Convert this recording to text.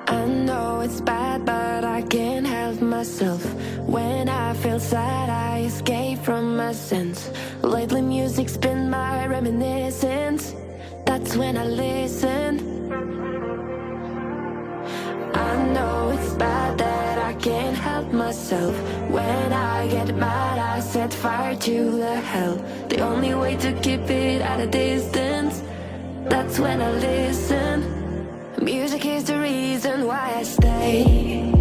I know it's bad, but I can't help myself. When I feel sad, I escape from my sins. Lately music's been my reminiscence. That's when I listen. I know it's bad that I can't help myself. When I get mad, I set fire to the hell. The only way to keep it at a distance, that's when I listen. Music is the reason why I stay.